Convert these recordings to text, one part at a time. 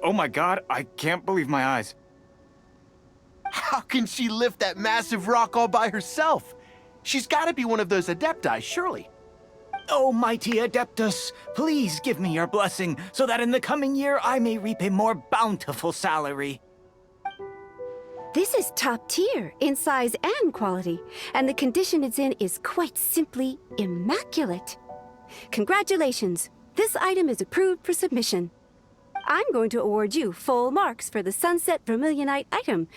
Oh my god, I can't believe my eyes. How can she lift that massive rock all by herself? She's gotta be one of those Adepti, surely. Oh, mighty Adeptus, please give me your blessing so that in the coming year I may reap a more bountiful salary. This is top tier in size and quality, and the condition it's in is quite simply immaculate. Congratulations, this item is approved for submission. I'm going to award you full marks for the Sunset Vermilionite item.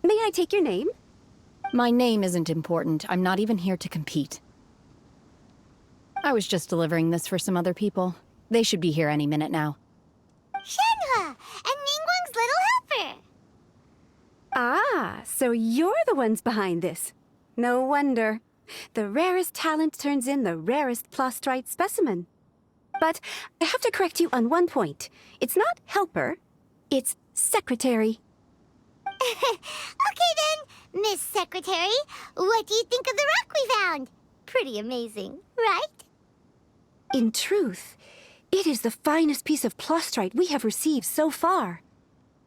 May I take your name? My name isn't important. I'm not even here to compete. I was just delivering this for some other people. They should be here any minute now. Shenhua, and Ningguang's little helper. Ah, so you're the ones behind this. No wonder. The rarest talent turns in the rarest plastrite specimen. But I have to correct you on one point. It's not helper, it's secretary. Okay then, Miss Secretary, what do you think of the rock we found? Pretty amazing, right? In truth, it is the finest piece of plastrite we have received so far.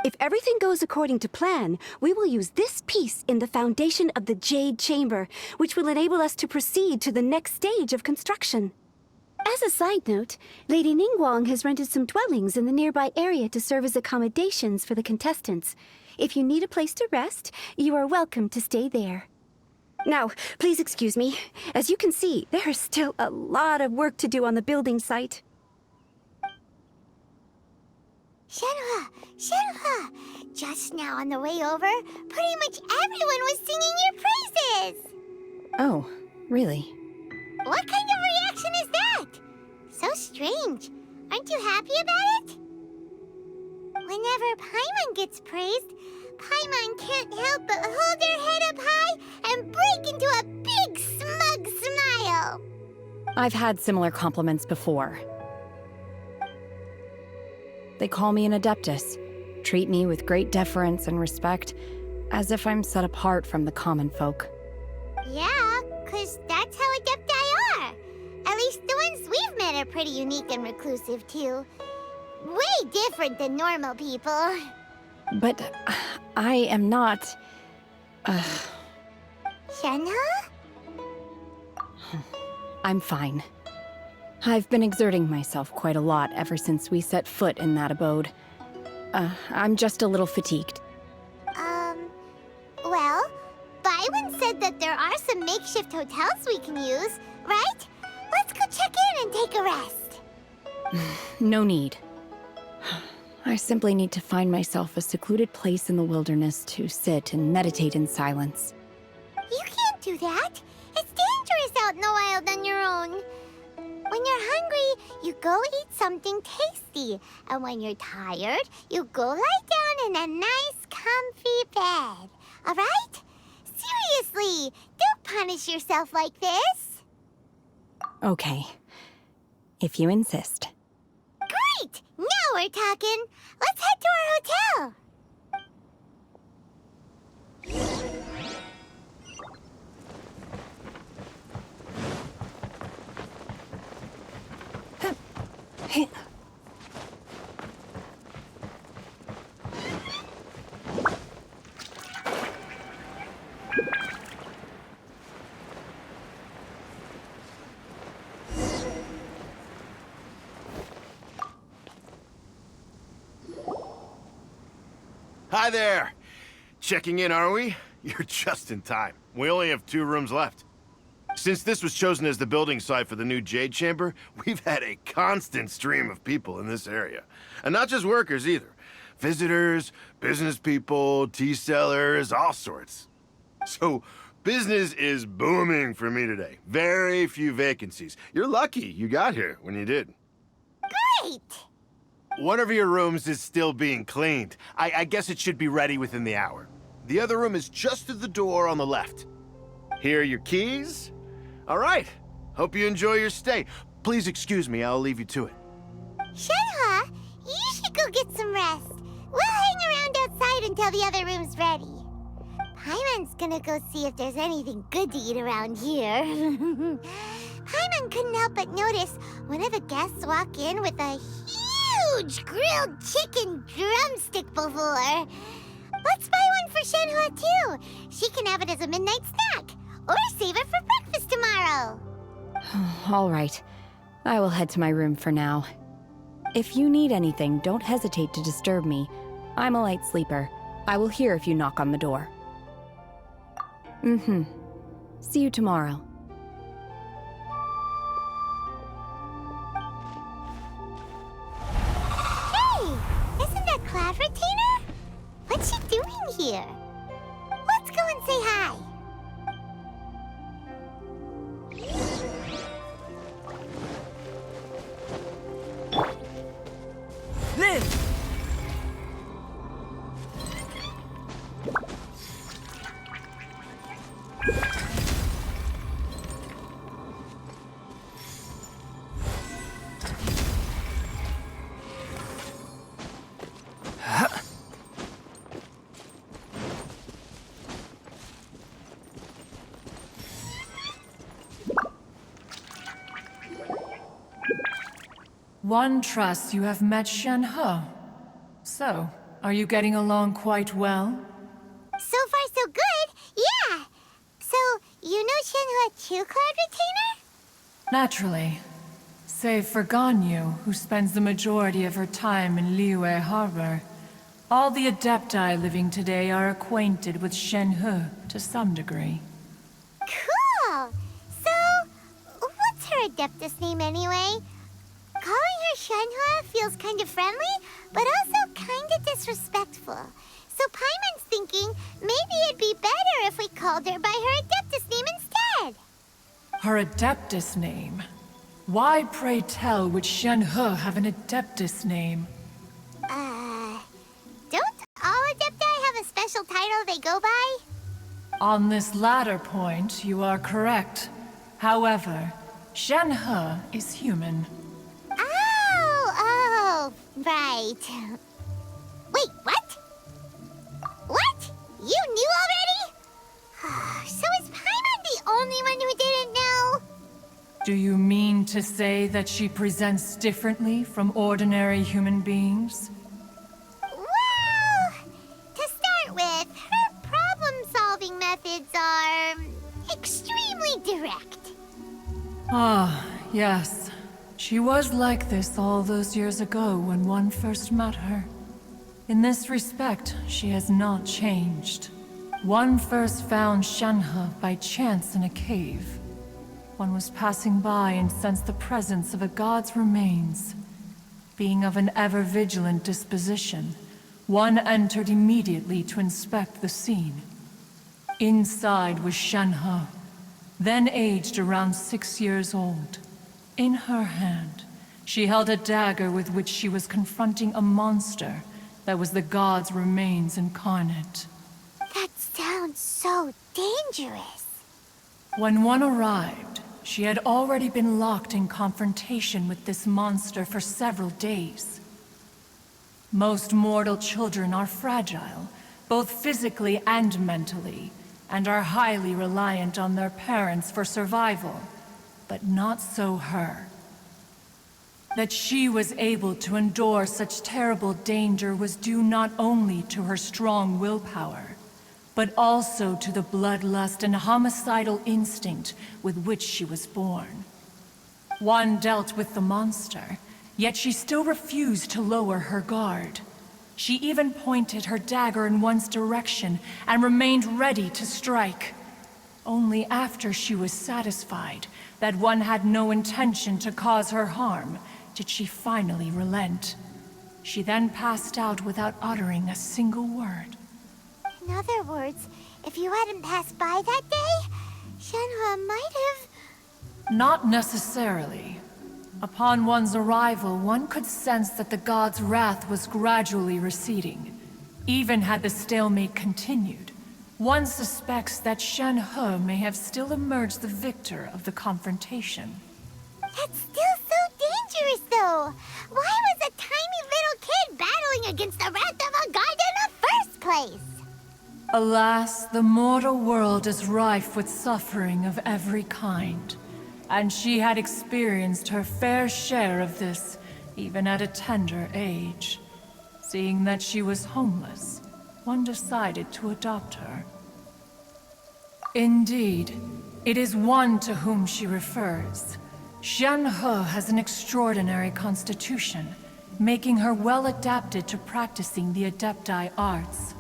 If everything goes according to plan, we will use this piece in the foundation of the Jade Chamber, which will enable us to proceed to the next stage of construction. As a side note, Lady Ningguang has rented some dwellings in the nearby area to serve as accommodations for the contestants. If you need a place to rest, you are welcome to stay there. Now, please excuse me. As you can see, there is still a lot of work to do on the building site. Shenhua, just now on the way over, pretty much everyone was singing your praises. Oh, really? What kind of reaction is that? So strange. Aren't you happy about it? Whenever Paimon gets praised, Paimon can't help but hold her head up high and break into a big smug smile. I've had similar compliments before. They call me an Adeptus, treat me with great deference and respect, as if I'm set apart from the common folk. Yeah, 'cause that's how Adepti are. At least the ones we've met are pretty unique and reclusive, too. Way different than normal people. But I am not... Shenhua? I'm fine. I've been exerting myself quite a lot ever since we set foot in that abode. I'm just a little fatigued. Well, Byron said that there are some makeshift hotels we can use, right? Let's go check in and take a rest. No need. I simply need to find myself a secluded place in the wilderness to sit and meditate in silence. You can't do that. It's dangerous out in the wild on your own. When you're hungry, you go eat something tasty. And when you're tired, you go lie down in a nice, comfy bed. All right? Seriously, don't punish yourself like this. Okay. If you insist. Great! Now we're talking. Let's head to our hotel. Hi there. Checking in, are we? You're just in time. We only have 2 rooms left. Since this was chosen as the building site for the new Jade Chamber, we've had a constant stream of people in this area. And not just workers either. Visitors, business people, tea sellers, all sorts. So, business is booming for me today. Very few vacancies. You're lucky you got here when you did. Great! One of your rooms is still being cleaned. I guess it should be ready within the hour. The other room is just through the door on the left. Here are your keys. All right. Hope you enjoy your stay. Please excuse me, I'll leave you to it. Shenhua, you should go get some rest. We'll hang around outside until the other room's ready. Paimon's gonna go see if there's anything good to eat around here. Paimon couldn't help but notice one of the guests walk in with a huge huge grilled chicken drumstick before. Let's buy one for Shenhua too. She can have it as a midnight snack. Or save it for breakfast tomorrow. All right. I will head to my room for now. If you need anything, don't hesitate to disturb me. I'm a light sleeper. I will hear if you knock on the door. See you tomorrow. Hey, isn't that Cloud Retainer? What's she doing here? Let's go and say hi. Live! One trusts you have met Shenhe. So, are you getting along quite well? So far, so good. Yeah. So, you know Shenhua too, Cloud Retainer? Naturally. Save for Ganyu, who spends the majority of her time in Liyue Harbor. All the Adepti living today are acquainted with Shenhe to some degree. Cool. So, what's her Adeptus name anyway? Calling her Shenhua feels kind of friendly, but also kind of disrespectful. So Paimon's thinking maybe it'd be better if we called her by her Adeptus name instead. Her Adeptus name? Why, pray tell, would Shenhe have an Adeptus name? Don't all Adepti have a special title they go by? On this latter point, you are correct. However, Shenhe is human. Oh, right. Wait, what? What? You knew already? So is Paimon the only one who didn't know? Do you mean to say that she presents differently from ordinary human beings? Well, to start with, her problem-solving methods are extremely direct. Ah, yes. She was like this all those years ago when one first met her. In this respect, she has not changed. One first found Shenhe by chance in a cave. One was passing by and sensed the presence of a god's remains. Being of an ever-vigilant disposition, one entered immediately to inspect the scene. Inside was Shenhe, then aged around 6 years old. In her hand, she held a dagger with which she was confronting a monster that was the god's remains incarnate. That sounds so dangerous. When one arrived, she had already been locked in confrontation with this monster for several days. Most mortal children are fragile, both physically and mentally, and are highly reliant on their parents for survival. But not so her. That she was able to endure such terrible danger was due not only to her strong willpower, but also to the bloodlust and homicidal instinct with which she was born. One dealt with the monster, yet she still refused to lower her guard. She even pointed her dagger in one's direction and remained ready to strike. Only after she was satisfied that one had no intention to cause her harm did she finally relent. She then passed out without uttering a single word. In other words, if you hadn't passed by that day, Shenhua might have... Not necessarily. Upon one's arrival, one could sense that the god's wrath was gradually receding. Even had the stalemate continued, one suspects that Shenhe may have still emerged the victor of the confrontation. That's still so dangerous, though. Why was a tiny little kid battling against the wrath of a god in the first place? Alas, the mortal world is rife with suffering of every kind. And she had experienced her fair share of this, even at a tender age. Seeing that she was homeless, one decided to adopt her. Indeed, it is one to whom she refers. Shen-He has an extraordinary constitution, making her well adapted to practicing the Adepti arts.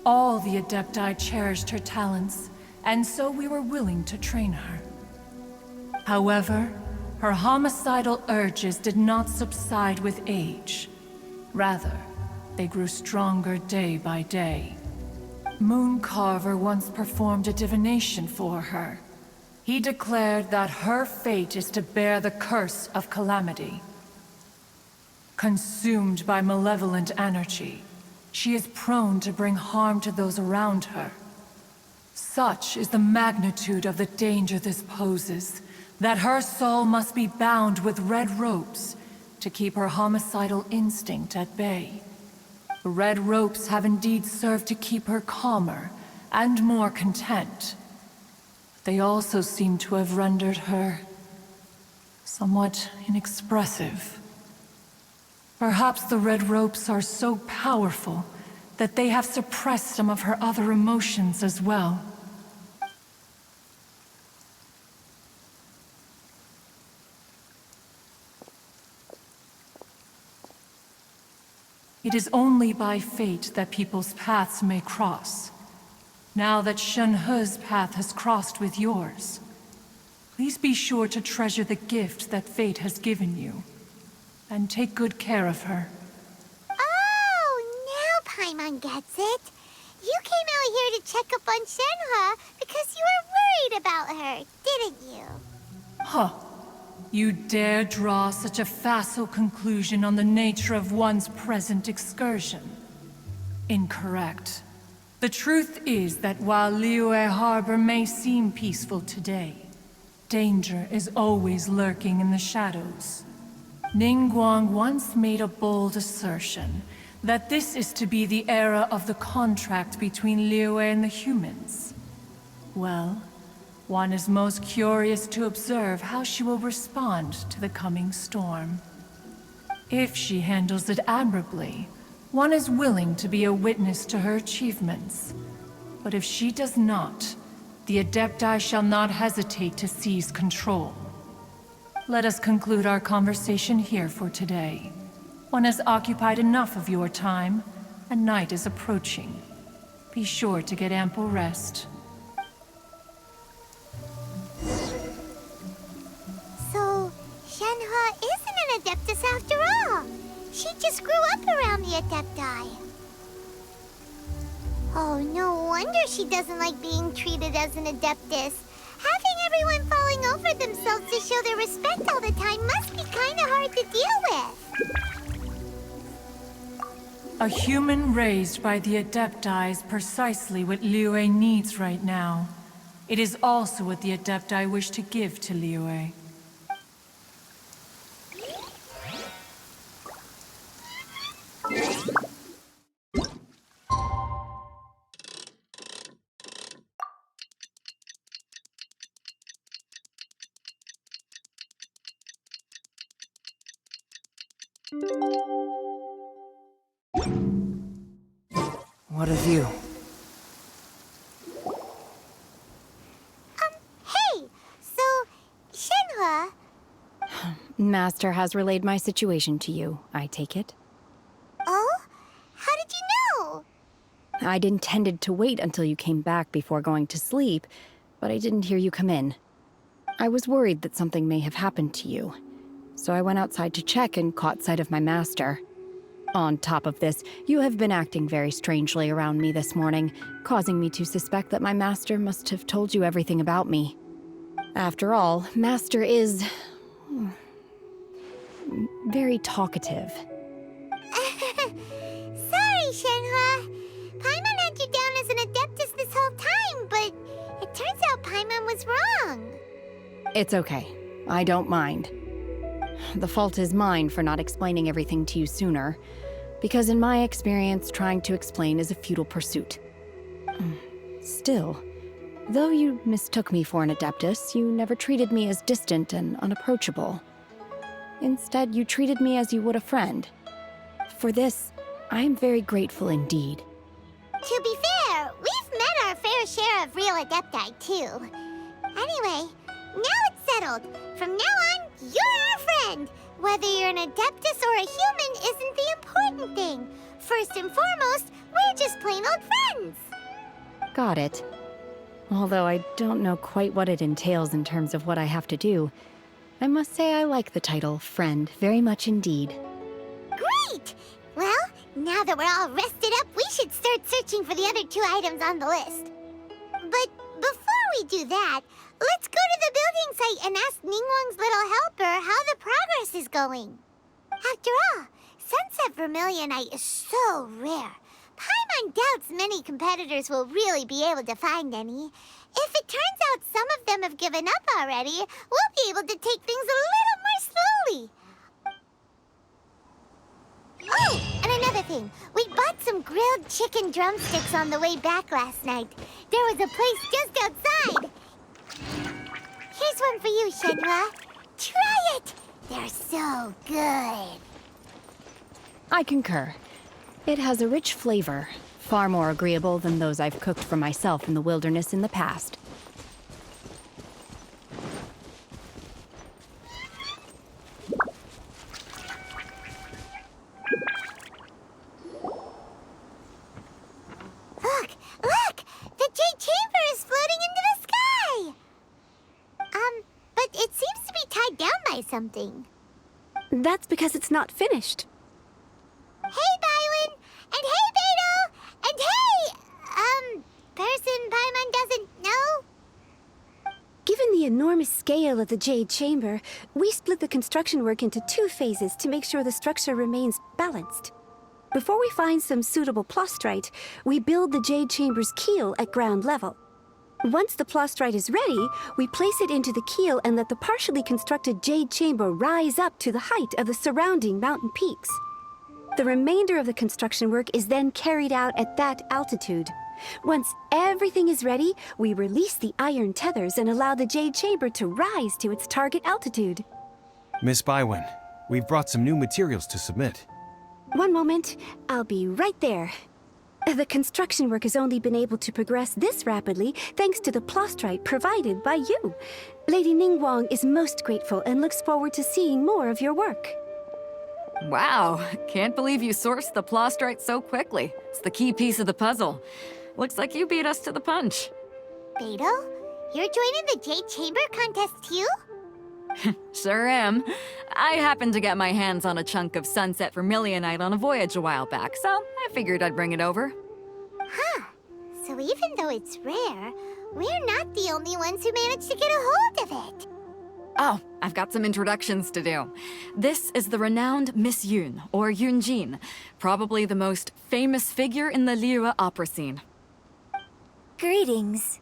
All the Adepti cherished her talents, and so we were willing to train her. However, her homicidal urges did not subside with age. Rather, they grew stronger day by day. Mooncarver once performed a divination for her. He declared that her fate is to bear the curse of calamity. Consumed by malevolent energy, she is prone to bring harm to those around her. Such is the magnitude of the danger this poses, that her soul must be bound with red ropes to keep her homicidal instinct at bay. The red ropes have indeed served to keep her calmer and more content. They also seem to have rendered her somewhat inexpressive. Perhaps the red ropes are so powerful that they have suppressed some of her other emotions as well. It is only by fate that people's paths may cross. Now that Shen-He's path has crossed with yours, please be sure to treasure the gift that fate has given you, and take good care of her. Oh, now Paimon gets it. You came out here to check up on Shen-He because you were worried about her, didn't you? Huh. You dare draw such a facile conclusion on the nature of one's present excursion? Incorrect. The truth is that while Liyue Harbor may seem peaceful today, danger is always lurking in the shadows. Ningguang once made a bold assertion that this is to be the era of the contract between Liyue and the humans. Well, one is most curious to observe how she will respond to the coming storm. If she handles it admirably, one is willing to be a witness to her achievements. But if she does not, the Adepti shall not hesitate to seize control. Let us conclude our conversation here for today. One has occupied enough of your time, and night is approaching. Be sure to get ample rest. So, Shen-He isn't an Adeptus after all. She just grew up around the Adepti. Oh, no wonder she doesn't like being treated as an Adeptus. Having everyone falling over themselves to show their respect all the time must be kinda hard to deal with. A human raised by the Adepti is precisely what Liyue needs right now. It is also what the Adepti wish to give to Liyue. What of you? Hey! So, Shen-He... Master has relayed my situation to you, I take it. Oh? How did you know? I'd intended to wait until you came back before going to sleep, but I didn't hear you come in. I was worried that something may have happened to you, so I went outside to check and caught sight of my master. On top of this, you have been acting very strangely around me this morning, causing me to suspect that my master must have told you everything about me. After all, Master is... very talkative. Sorry, Shen-He. Paimon had you down as an Adeptus this whole time, but it turns out Paimon was wrong. It's okay. I don't mind. The fault is mine for not explaining everything to you sooner, because in my experience, trying to explain is a futile pursuit. Still, though you mistook me for an Adeptus, you never treated me as distant and unapproachable. Instead, you treated me as you would a friend. For this, I am very grateful indeed. To be fair, we've met our fair share of real Adepti, too. Anyway, now it's settled. From now on, you're our friend. Whether you're an Adeptus or a human isn't the important thing. First and foremost, we're just plain old friends. Got it. Although I don't know quite what it entails in terms of what I have to do, I must say I like the title friend very much indeed. Great! Well, now that we're all rested up, we should start searching for the other 2 items on the list. But before we do that, let's go to the building site and ask Ningguang's little helper how the progress is going. After all, Sunset Vermilionite is so rare. Paimon doubts many competitors will really be able to find any. If it turns out some of them have given up already, we'll be able to take things a little more slowly. Oh, and another thing. We bought some grilled chicken drumsticks on the way back last night. There was a place just outside. Here's one for you, Shenhua. Try it! They're so good. I concur. It has a rich flavor, far more agreeable than those I've cooked for myself in the wilderness in the past. Look! Look! The Jade Chamber is floating into the sky! But it seems to be tied down by something. That's because it's not finished. Hey, Bywin! And hey, Beto! And hey, person Paimon doesn't know? Given the enormous scale of the Jade Chamber, we split the construction work into 2 phases to make sure the structure remains balanced. Before we find some suitable plastrite, we build the Jade Chamber's keel at ground level. Once the plastrite is ready, we place it into the keel and let the partially constructed Jade Chamber rise up to the height of the surrounding mountain peaks. The remainder of the construction work is then carried out at that altitude. Once everything is ready, we release the iron tethers and allow the Jade Chamber to rise to its target altitude. Miss Bywin, we've brought some new materials to submit. One moment, I'll be right there. The construction work has only been able to progress this rapidly thanks to the plastrite provided by you. Lady Ningguang is most grateful and looks forward to seeing more of your work. Wow, can't believe you sourced the plastrite so quickly. It's the key piece of the puzzle. Looks like you beat us to the punch. Beto, you're joining the Jade Chamber contest too? Sure am. I happened to get my hands on a chunk of Sunset Vermilionite on a voyage a while back, so I figured I'd bring it over. Huh. So even though it's rare, we're not the only ones who managed to get a hold of it. Oh, I've got some introductions to do. This is the renowned Miss Yun, or Yunjin, probably the most famous figure in the Liyue opera scene. Greetings.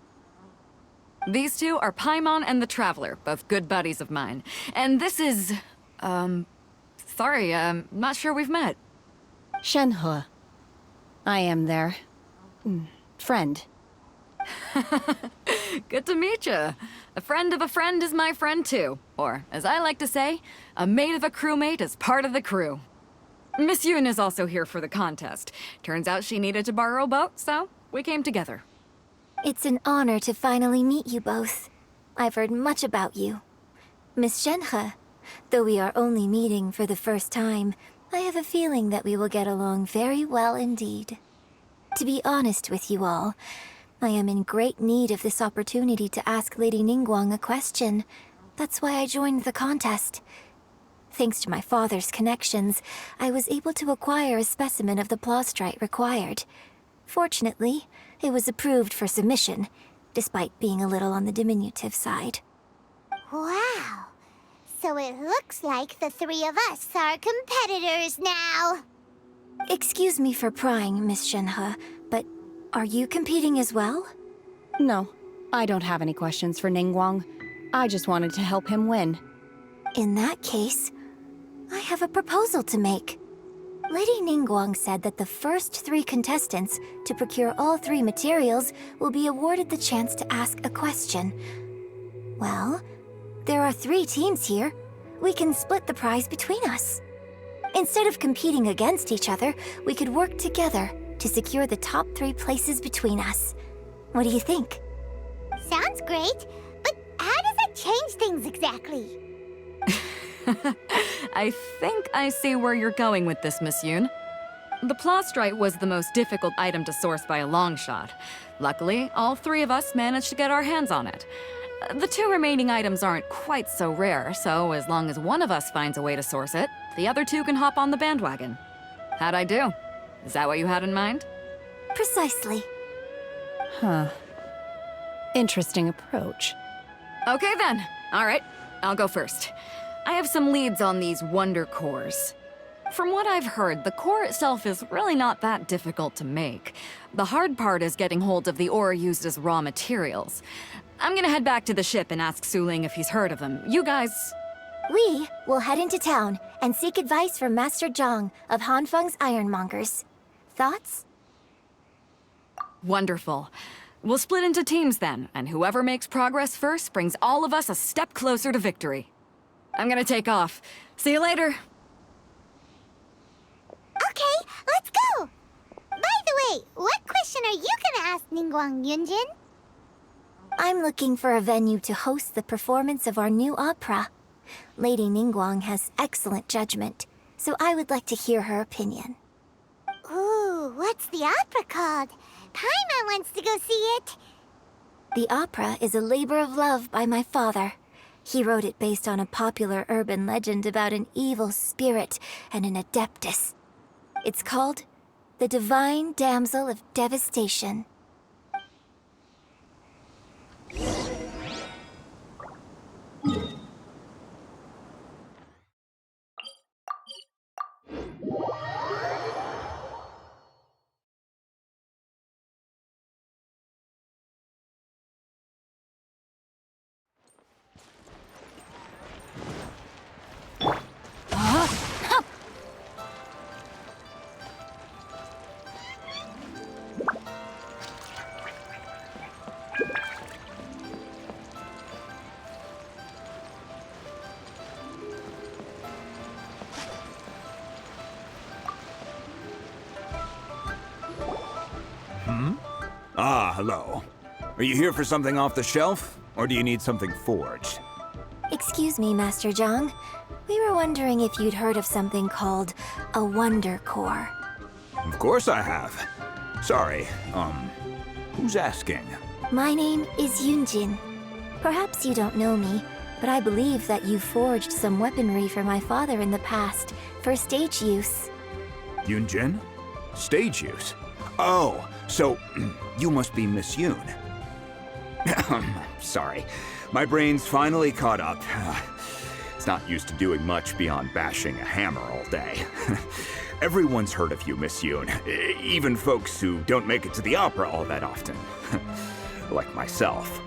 These 2 are Paimon and the Traveler, both good buddies of mine. And this is... sorry, not sure we've met. Shenhe. I am their... friend. Good to meet you. A friend of a friend is my friend too. Or, as I like to say, a mate of a crewmate is part of the crew. Miss Yun is also here for the contest. Turns out she needed to borrow a boat, so we came together. It's an honor to finally meet you both. I've heard much about you. Miss Shenhe, though we are only meeting for the first time, I have a feeling that we will get along very well indeed. To be honest with you all, I am in great need of this opportunity to ask Lady Ningguang a question. That's why I joined the contest. Thanks to my father's connections, I was able to acquire a specimen of the plastrite required. Fortunately, it was approved for submission, despite being a little on the diminutive side. Wow. So it looks like the 3 of us are competitors now. Excuse me for prying, Miss Shenhe, but are you competing as well? No, I don't have any questions for Ningguang. I just wanted to help him win. In that case, I have a proposal to make. Lady Ningguang said that the first 3 contestants to procure all 3 materials will be awarded the chance to ask a question. Well, there are 3 teams here. we can split the prize between us. Instead of competing against each other, we could work together to secure the top 3 places between us. What do you think? Sounds great, but how does that change things exactly? I think I see where you're going with this, Miss Yoon. The plastrite was the most difficult item to source by a long shot. Luckily, all 3 of us managed to get our hands on it. The 2 remaining items aren't quite so rare, so as long as one of us finds a way to source it, the other 2 can hop on the bandwagon. How'd I do? Is that what you had in mind? Precisely. Huh. Interesting approach. Okay then. All right, I'll go first. I have some leads on these wonder cores. From what I've heard, the core itself is really not that difficult to make. The hard part is getting hold of the ore used as raw materials. I'm gonna head back to the ship and ask Su-Ling if he's heard of them. You guys... We will head into town and seek advice from Master Zhang of Hanfeng's Ironmongers. Thoughts? Wonderful. We'll split into teams then, and whoever makes progress first brings all of us a step closer to victory. I'm gonna take off. See you later. Okay, let's go! By the way, what question are you gonna ask Ningguang, Yunjin? I'm looking for a venue to host the performance of our new opera. Lady Ningguang has excellent judgment, so I would like to hear her opinion. Ooh, what's the opera called? Paimon wants to go see it. The opera is a labor of love by my father. He wrote it based on a popular urban legend about an evil spirit and an adeptus. It's called The Divine Damsel of Devastation. Ah, hello. Are you here for something off the shelf, or do you need something forged? Excuse me, Master Zhang. We were wondering if you'd heard of something called a Wonder Core. Of course I have. Sorry, who's asking? My name is Yunjin. Perhaps you don't know me, but I believe that you forged some weaponry for my father in the past, for stage use. Yunjin? Stage use? Oh, so you must be Miss Yoon. Sorry, my brain's finally caught up. It's not used to doing much beyond bashing a hammer all day. Everyone's heard of you, Miss Yoon, even folks who don't make it to the opera all that often. Like myself.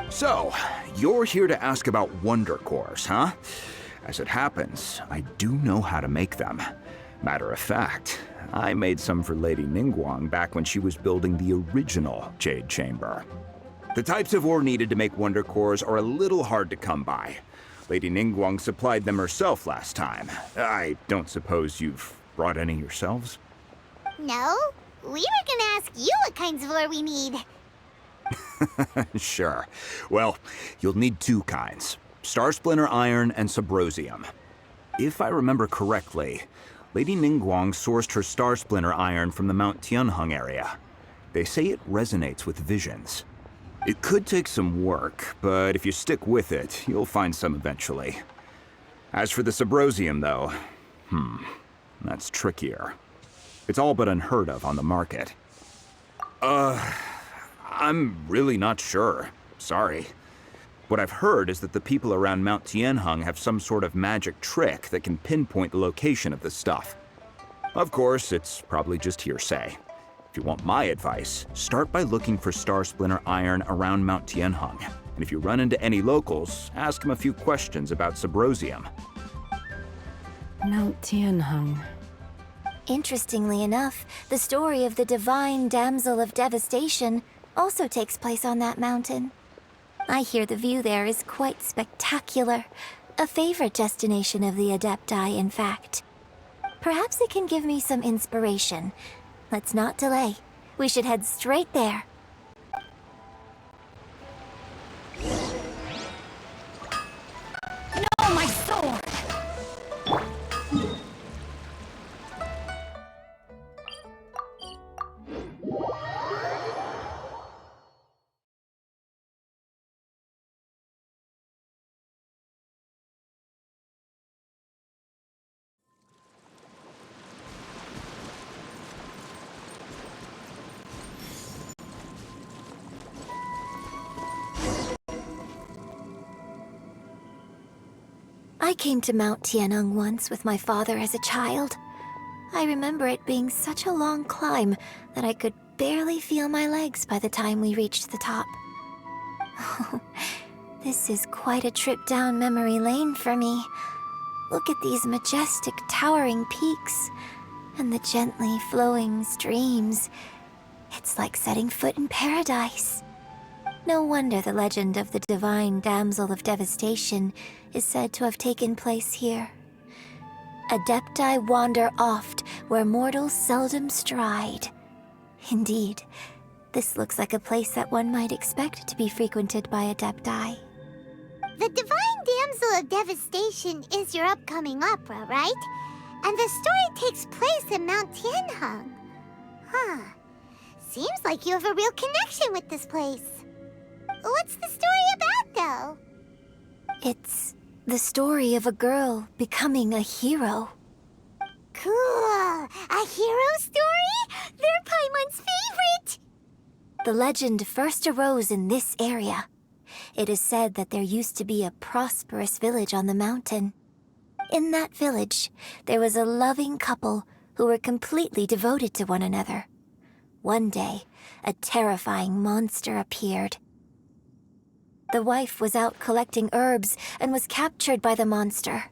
So, you're here to ask about Wonder Cores, huh? As it happens, I do know how to make them. Matter of fact, I made some for Lady Ningguang back when she was building the original Jade Chamber. The types of ore needed to make Wonder Cores are a little hard to come by. Lady Ningguang supplied them herself last time. I don't suppose you've brought any yourselves? No, we were gonna ask you what kinds of ore we need. Sure. Well, you'll need 2 kinds. Star Splinter Iron and Subrosium. If I remember correctly, Lady Ningguang sourced her Star Splinter Iron from the Mount Tianheng area. They say it resonates with visions. It could take some work, but if you stick with it, you'll find some eventually. As for the Subrosium, though, that's trickier. It's all but unheard of on the market. I'm really not sure. Sorry. What I've heard is that the people around Mount Tianheng have some sort of magic trick that can pinpoint the location of the stuff. Of course, it's probably just hearsay. If you want my advice, start by looking for Star Splinter Iron around Mount Tianheng. And if you run into any locals, ask them a few questions about Subrosium. Mount Tianheng. Interestingly enough, the story of the Divine Damsel of Devastation also takes place on that mountain. I hear the view there is quite spectacular, A favorite destination of the Adepti, in fact. Perhaps it can give me some inspiration. Let's not delay. We should head straight there. No, my sword! I came to Mount Tianeng once with my father as a child. I remember it being such a long climb that I could barely feel my legs by the time we reached the top. This is quite a trip down memory lane for me. Look at these majestic, towering peaks and the gently flowing streams. It's like setting foot in paradise. No wonder the legend of the divine damsel of devastation is said to have taken place here. Adepti wander oft where mortals seldom stride. Indeed, this looks like a place that one might expect to be frequented by Adepti. The Divine Damsel of Devastation is your upcoming opera, right? And the story takes place in Mount Tianheng. Huh. Seems like you have a real connection with this place. What's the story about, though? It's the story of a girl becoming a hero. Cool! A hero story? They're Paimon's favorite! The legend first arose in this area. It is said that there used to be a prosperous village on the mountain. In that village, there was a loving couple who were completely devoted to one another. One day, a terrifying monster appeared. The wife was out collecting herbs and was captured by the monster.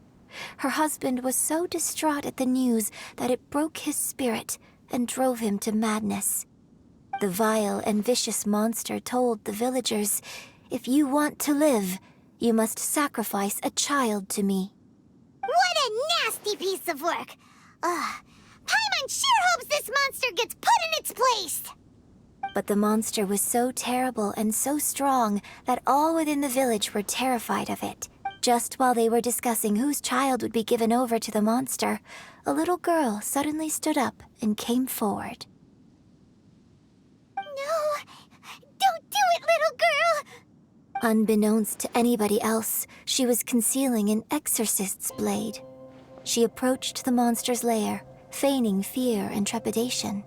Her husband was so distraught at the news that it broke his spirit and drove him to madness. The vile and vicious monster told the villagers, "If you want to live, you must sacrifice a child to me." What a nasty piece of work! Paimon sure hopes this monster gets put in its place! But the monster was so terrible and so strong that all within the village were terrified of it. Just while they were discussing whose child would be given over to the monster, a little girl suddenly stood up and came forward. No! Don't do it, little girl! Unbeknownst to anybody else, she was concealing an exorcist's blade. She approached the monster's lair, feigning fear and trepidation.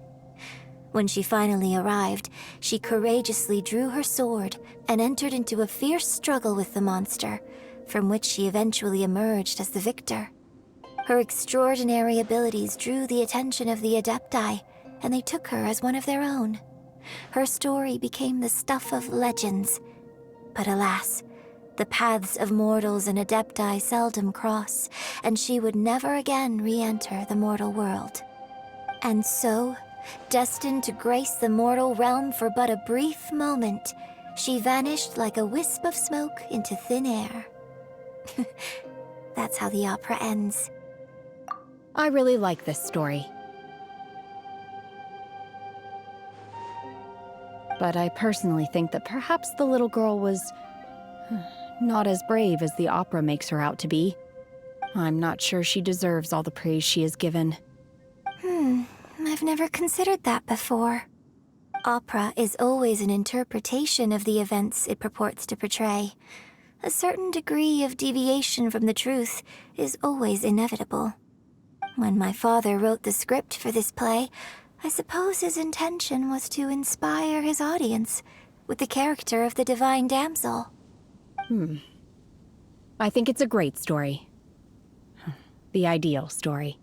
When she finally arrived, she courageously drew her sword and entered into a fierce struggle with the monster, from which she eventually emerged as the victor. Her extraordinary abilities drew the attention of the Adepti, and they took her as one of their own. Her story became the stuff of legends. But alas, the paths of mortals and Adepti seldom cross, and she would never again re-enter the mortal world. And so, destined to grace the mortal realm for but a brief moment, she vanished like a wisp of smoke into thin air. That's how the opera ends. I really like this story. But I personally think that perhaps the little girl was not as brave as the opera makes her out to be. I'm not sure she deserves all the praise she is given. I've never considered that before. Opera is always an interpretation of the events it purports to portray. A certain degree of deviation from the truth is always inevitable. When my father wrote the script for this play, I suppose his intention was to inspire his audience with the character of the Divine Damsel. I think it's a great story. The ideal story.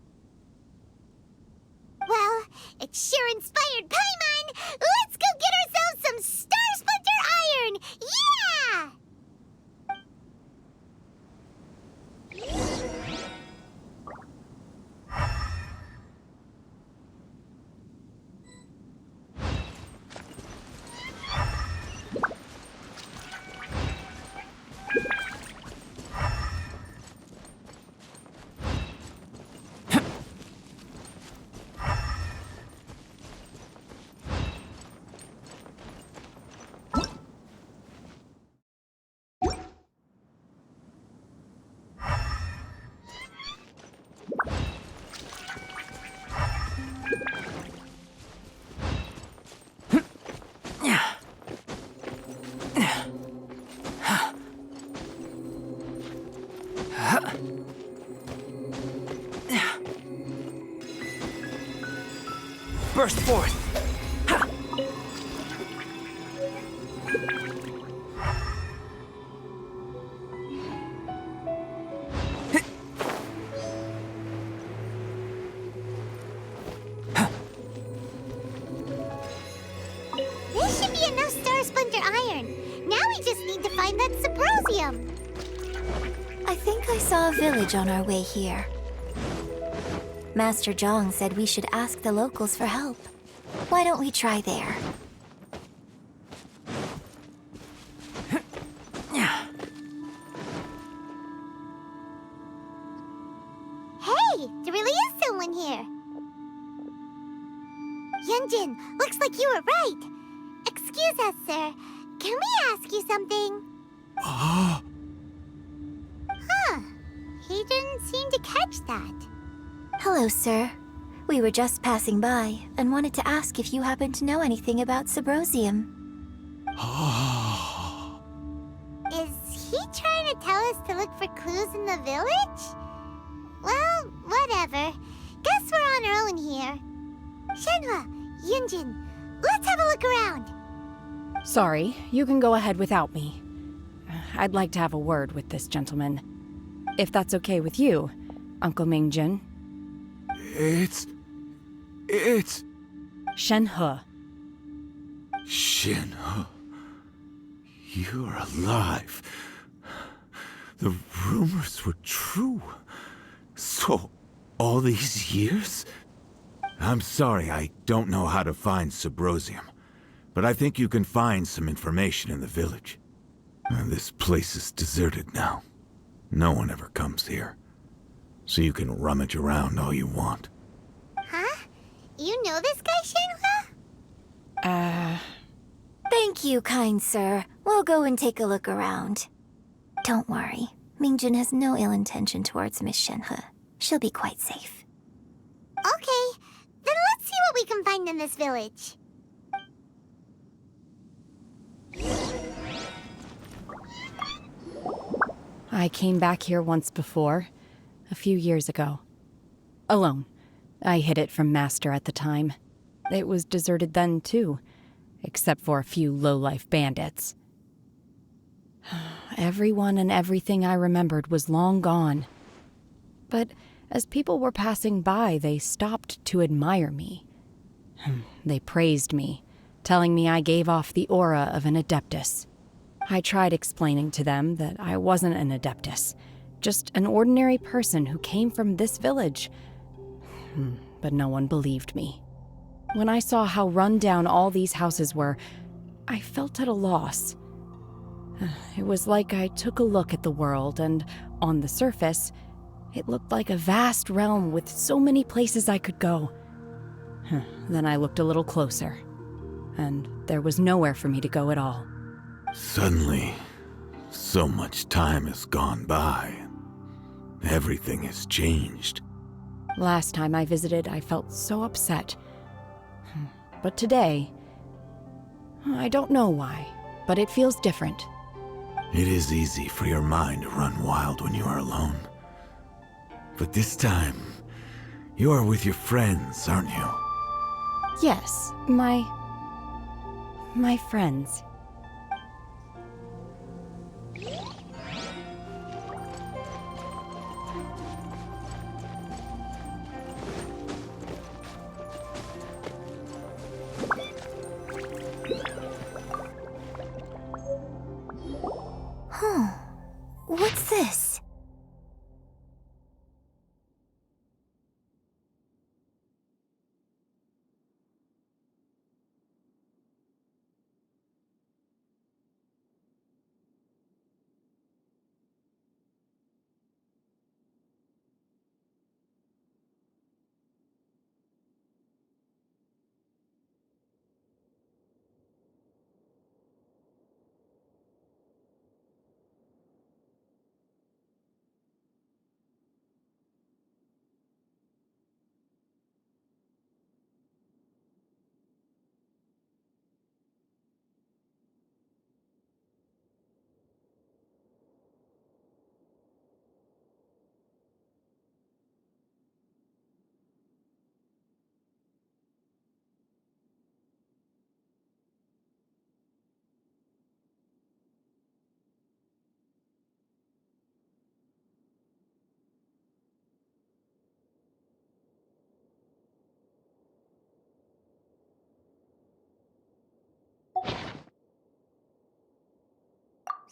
Well, it sure inspired Paimon! Let's go get ourselves some Star Splinter Iron! Yeah! Burst forth! Ha! This should be enough Star Splinter iron. Now we just need to find that Subrosium. I think I saw a village on our way here. Master Zhang said we should ask the locals for help. Why don't we try there? Hey, there really is someone here. Yunjin, looks like you were right. Excuse us, sir. Can we ask you something? Huh. He didn't seem to catch that. Hello, sir. We were just passing by and wanted to ask if you happen to know anything about Subrosium. Is he trying to tell us to look for clues in the village? Well, whatever. Guess we're on our own here. Shenhua, Yunjin, let's have a look around. Sorry, you can go ahead without me. I'd like to have a word with this gentleman. If that's okay with you, Uncle Mingjin. It's Shenhe. Shinho. You're alive. The rumors were true. So, all these years? I'm sorry, I don't know how to find Subrosium, but I think you can find some information in the village. This place is deserted now. No one ever comes here. So you can rummage around all you want. Huh? You know this guy, Shenhua? Thank you, kind sir. We'll go and take a look around. Don't worry. Mingjin has no ill intention towards Miss Shenhe. She'll be quite safe. Okay, then let's see what we can find in this village. I came back here once before, a few years ago. Alone. I hid it from Master at the time. It was deserted then, too, except for a few low-life bandits. Everyone and everything I remembered was long gone. But as people were passing by, they stopped to admire me. They praised me, telling me I gave off the aura of an Adeptus. I tried explaining to them that I wasn't an Adeptus, just an ordinary person who came from this village. But no one believed me. When I saw how run down all these houses were, I felt at a loss. It was like I took a look at the world, and on the surface, it looked like a vast realm with so many places I could go. Then I looked a little closer, and there was nowhere for me to go at all. Suddenly, so much time has gone by. Everything has changed. Last time I visited, I felt so upset. But today, I don't know why, but it feels different. It is easy for your mind to run wild when you are alone. But this time, you are with your friends, aren't you? Yes, my friends. What's this?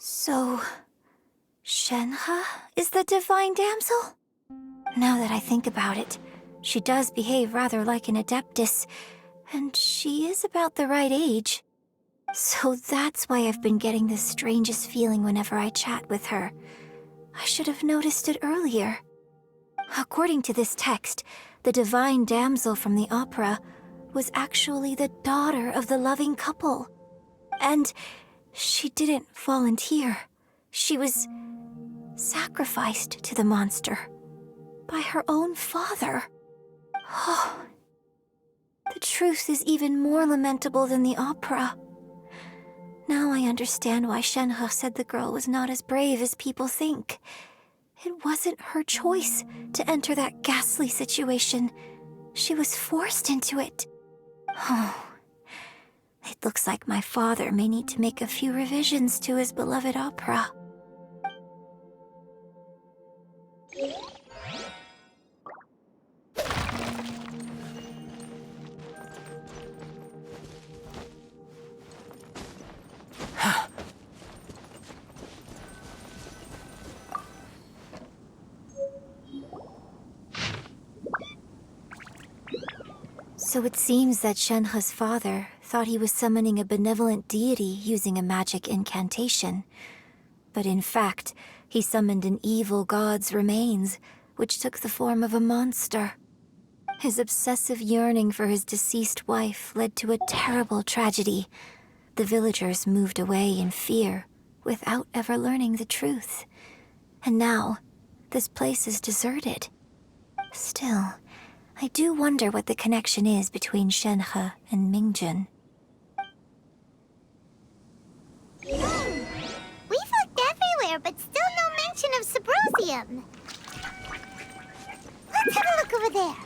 So, Shenhe is the divine damsel? Now that I think about it, she does behave rather like an Adeptus, and she is about the right age. So that's why I've been getting the strangest feeling whenever I chat with her. I should have noticed it earlier. According to this text, the divine damsel from the opera was actually the daughter of the loving couple. And she didn't volunteer. She was sacrificed to the monster by her own father. Oh, the truth is even more lamentable than the opera. Now I understand why Shenhe said the girl was not as brave as people think. It wasn't her choice to enter that ghastly situation. She was forced into it. Oh, it looks like my father may need to make a few revisions to his beloved opera. So it seems that Shenhe's father thought he was summoning a benevolent deity using a magic incantation. But in fact, he summoned an evil god's remains, which took the form of a monster. His obsessive yearning for his deceased wife led to a terrible tragedy. The villagers moved away in fear, without ever learning the truth. And now, this place is deserted. Still, I do wonder what the connection is between Shenhe and Mingjun. We've looked everywhere, but still no mention of Sabrosium. Let's have a look over there.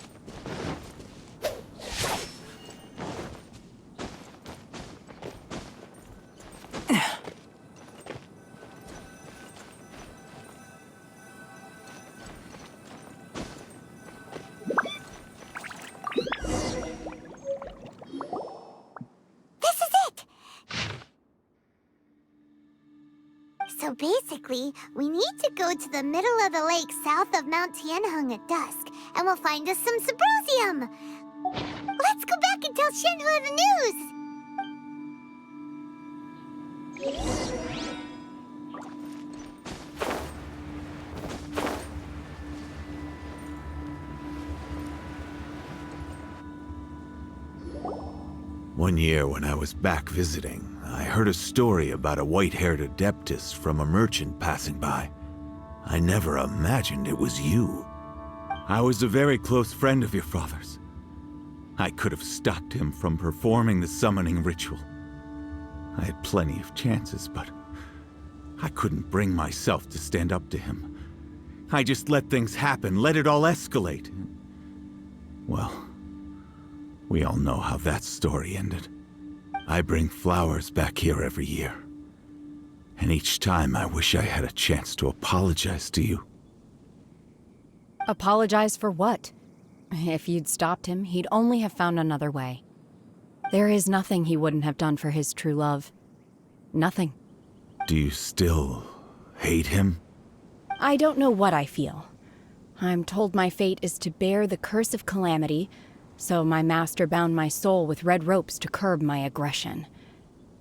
So basically, we need to go to the middle of the lake south of Mount Tianheng at dusk, and we'll find us some Sabrosium. Let's go back and tell Shenhe the news! One year when I was back visiting, I heard a story about a white-haired Adeptus from a merchant passing by. I never imagined it was you. I was a very close friend of your father's. I could have stopped him from performing the summoning ritual. I had plenty of chances, but I couldn't bring myself to stand up to him. I just let things happen, let it all escalate. Well, we all know how that story ended. I bring flowers back here every year. And each time I wish I had a chance to apologize to you. Apologize for what? If you'd stopped him, he'd only have found another way. There is nothing he wouldn't have done for his true love. Nothing. Do you still hate him? I don't know what I feel. I'm told my fate is to bear the curse of calamity, so my master bound my soul with red ropes to curb my aggression.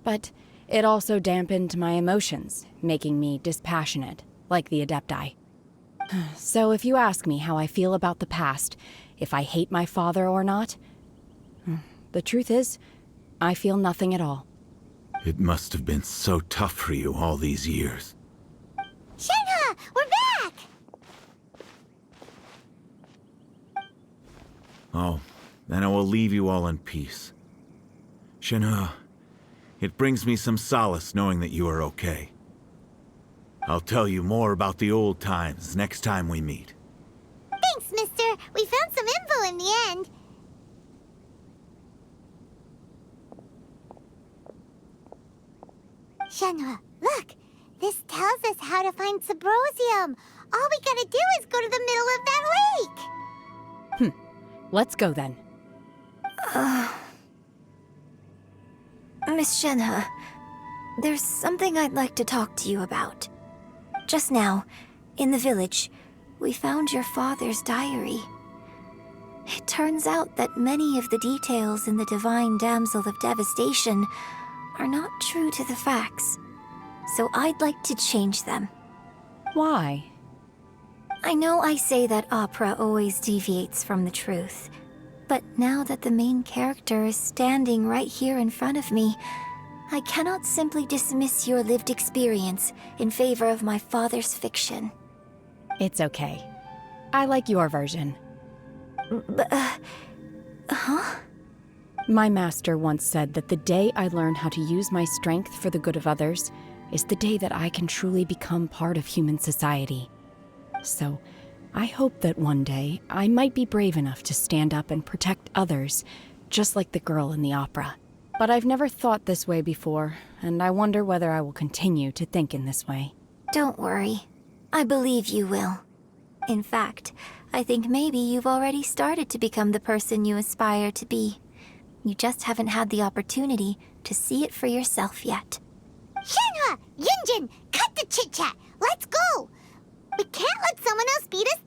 But it also dampened my emotions, making me dispassionate, like the Adepti. So if you ask me how I feel about the past, if I hate my father or not, the truth is, I feel nothing at all. It must have been so tough for you all these years. Shenhe, we're back! Oh, then I will leave you all in peace. Shenhe, it brings me some solace knowing that you are okay. I'll tell you more about the old times next time we meet. Thanks, mister. We found some info in the end. Shenhe, look. This tells us how to find Sabrosium. All we gotta do is go to the middle of that lake. Let's go then. Miss Shenhe, There's something I'd like to talk to you about. Just now, in the village, we found your father's diary. It turns out that many of the details in the Divine Damsel of Devastation are not true to the facts. So I'd like to change them. Why? I know I say that opera always deviates from the truth, but now that the main character is standing right here in front of me, I cannot simply dismiss your lived experience in favor of my father's fiction. It's okay. I like your version. Huh? My master once said that the day I learn how to use my strength for the good of others is the day that I can truly become part of human society. So, I hope that one day I might be brave enough to stand up and protect others, just like the girl in the opera. But I've never thought this way before, and I wonder whether I will continue to think in this way. Don't worry. I believe you will. In fact, I think maybe you've already started to become the person you aspire to be. You just haven't had the opportunity to see it for yourself yet. Shenhe! Yunjin! Cut the chit-chat! Let's go! We can't let someone else beat us